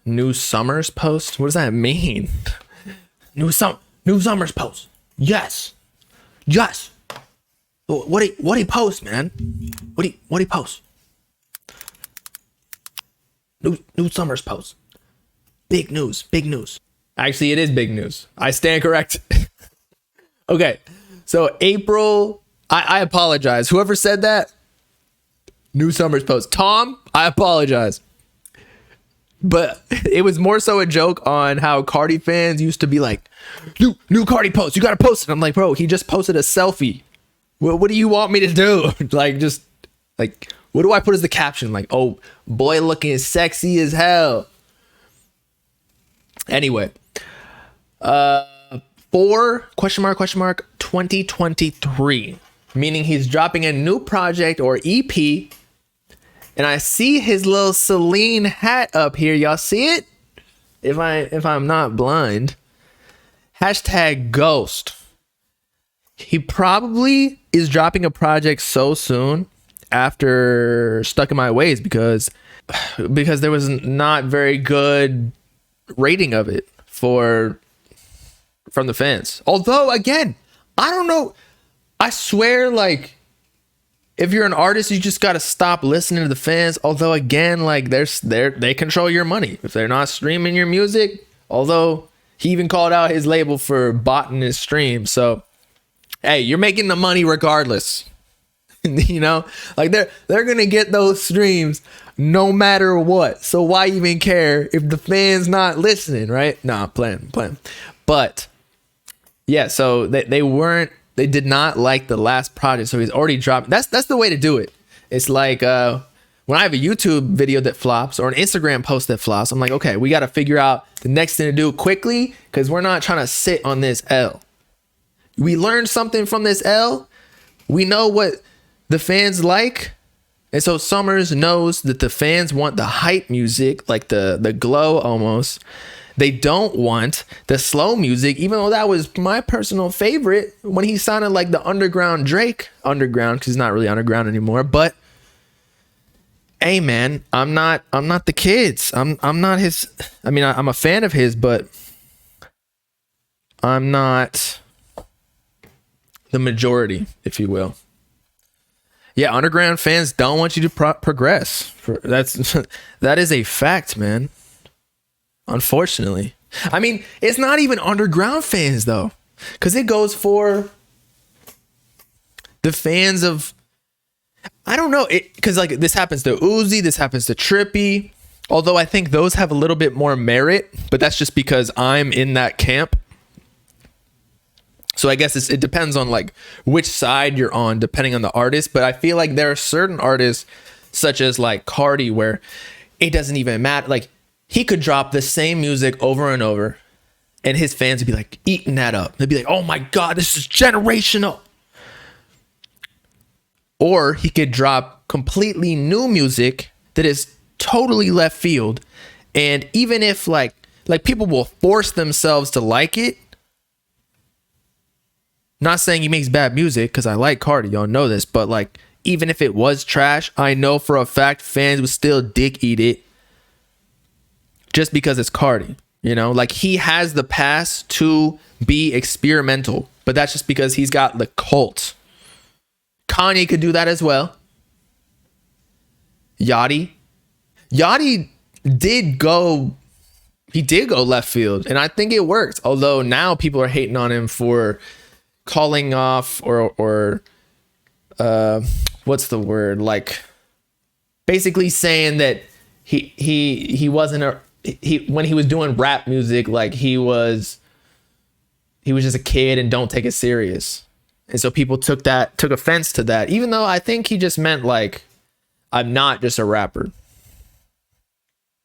New Summrs post? What does that mean? New Summrs post. Yes. Yes. What he post, man? What he post? New Summrs post. Big news. Big news. Actually, it is big news. I stand correct. Okay. So April, I apologize. Whoever said that, New Summrs post. Tom, I apologize. But it was more so a joke on how Cardi fans used to be like, new Cardi post, you gotta post it. I'm like, bro, he just posted a selfie. What do you want me to do? Like, just like, what do I put as the caption? Like, oh, boy looking sexy as hell. Anyway, for question mark 2023, meaning he's dropping a new project or EP. And I see his little Celine hat up here. Y'all see it? If I'm not blind. Hashtag ghost. He probably is dropping a project so soon after Stuck in My Ways because there was not very good rating of it from the fans. Although, again, I don't know. I swear, like, if you're an artist, you just got to stop listening to the fans. Although, again, like, they control your money. If they're not streaming your music, although he even called out his label for botting his stream. So, hey, you're making the money regardless. You know, like they're going to get those streams no matter what. So why even care if the fans not listening, right? Nah, plan. But yeah, so they did not like the last project, so he's already dropped. That's the way to do it. It's like when I have a YouTube video that flops or an Instagram post that flops, I'm like, okay, we got to figure out the next thing to do quickly because we're not trying to sit on this L. We learned something from this L. We know what the fans like. And so Summrs knows that the fans want the hype music, like the glow almost. They don't want the slow music, even though that was my personal favorite when he sounded like the underground Drake. Underground, because he's not really underground anymore. But hey, man, I'm not the kids. I'm not his. I mean, I'm a fan of his, but I'm not the majority, if you will. Yeah, underground fans don't want you to progress. That is a fact, man. Unfortunately. I mean, it's not even underground fans though, because it goes for the fans of, I don't know, because like this happens to Uzi, this happens to Trippy, although I think those have a little bit more merit, but that's just because I'm in that camp. So I guess it depends on like which side you're on, depending on the artist. But I feel like there are certain artists, such as like Cardi, where it doesn't even matter. Like he could drop the same music over and over, and his fans would be like eating that up. They'd be like, "Oh my God, this is generational." Or he could drop completely new music that is totally left field, and even if like people will force themselves to like it. Not saying he makes bad music, because I like Cardi, y'all know this, but like even if it was trash, I know for a fact fans would still dick eat it just because it's Cardi. You know, like he has the pass to be experimental, but that's just because he's got the cult. Kanye could do that as well. Yachty did go left field, and I think it worked. Although now people are hating on him for calling off or what's the word, like basically saying that he wasn't when he was doing rap music, like he was just a kid and don't take it serious. And so people took offense to that, even though I think he just meant like, I'm not just a rapper.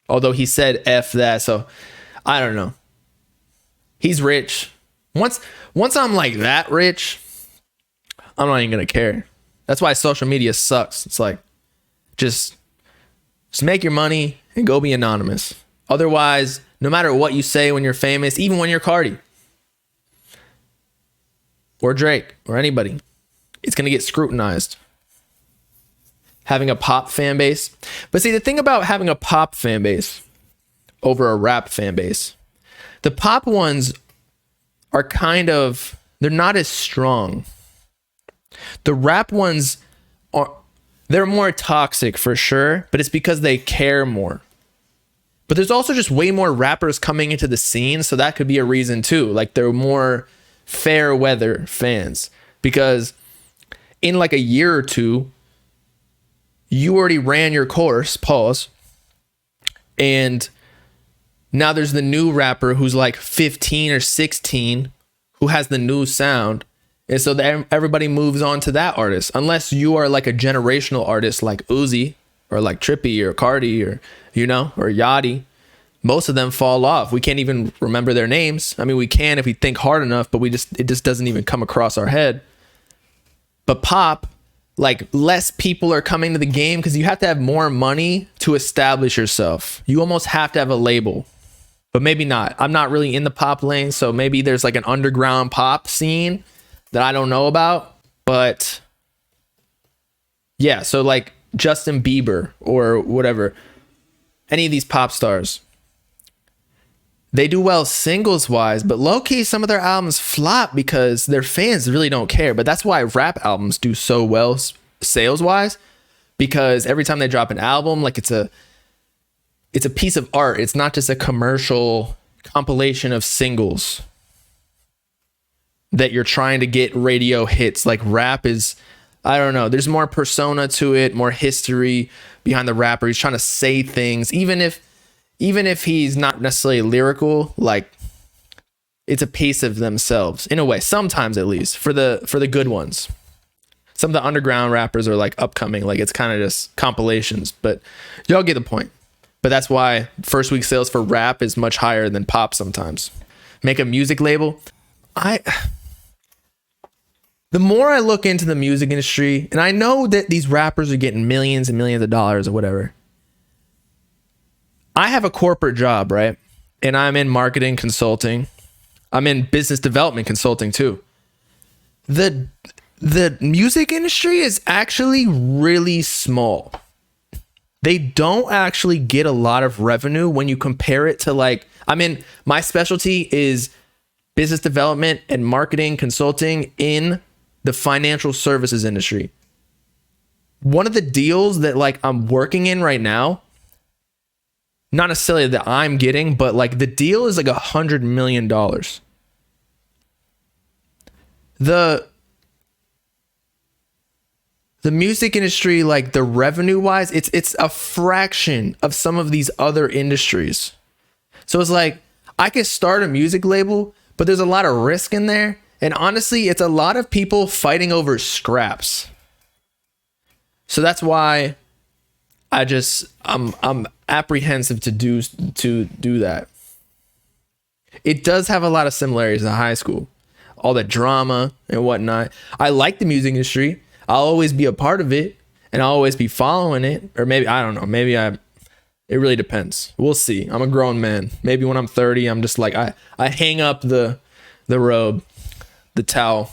Although he said F that, so I don't know. He's rich. Once I'm like that rich, I'm not even gonna care. That's why social media sucks. It's like just make your money and go be anonymous. Otherwise, no matter what you say when you're famous, even when you're Cardi or Drake or anybody, it's gonna get scrutinized. having a pop fan base. But see, the thing about having a pop fan base over a rap fan base, the pop ones are they're not as strong. The rap ones they're more toxic for sure, but it's because they care more. But there's also just way more rappers coming into the scene, so that could be a reason too. Like they're more fair weather fans, because in like a year or two, you already ran your course, pause, and now there's the new rapper who's like 15 or 16 who has the new sound. And so everybody moves on to that artist, unless you are like a generational artist like Uzi or like Trippy or Cardi or, or Yachty. Most of them fall off. We can't even remember their names. I mean, we can if we think hard enough, but it just doesn't even come across our head. But pop, like less people are coming to the game because you have to have more money to establish yourself. You almost have to have a label, but maybe not. I'm not really in the pop lane, so maybe there's like an underground pop scene that I don't know about. But yeah, so like Justin Bieber or whatever, any of these pop stars, they do well singles wise, but low key, some of their albums flop because their fans really don't care. But that's why rap albums do so well sales wise, because every time they drop an album, like it's a piece of art. It's not just a commercial compilation of singles that you're trying to get radio hits. Like rap is, I don't know, there's more persona to it, more history behind the rapper. He's trying to say things, even if he's not necessarily lyrical, like it's a piece of themselves in a way, sometimes at least for the good ones. Some of the underground rappers are like upcoming, like it's kind of just compilations, but y'all get the point. But that's why first week sales for rap is much higher than pop sometimes. Make a music label. The more I look into the music industry, and I know that these rappers are getting millions and millions of dollars or whatever. I have a corporate job, right? And I'm in marketing consulting. I'm in business development consulting too. The music industry is actually really small. They don't actually get a lot of revenue when you compare it to my specialty is business development and marketing consulting in the financial services industry. One of the deals that I'm working in right now, not necessarily that I'm getting, but the deal is $100 million. The music industry, the revenue wise, it's a fraction of some of these other industries. So it's I could start a music label, but there's a lot of risk in there. And honestly, it's a lot of people fighting over scraps. So that's why I'm apprehensive to do that. It does have a lot of similarities to high school, all the drama and whatnot. I like the music industry. I'll always be a part of it, and I'll always be following it. Or maybe, I don't know, it really depends. We'll see. I'm a grown man. Maybe when I'm 30, I'm just I hang up the robe, the towel.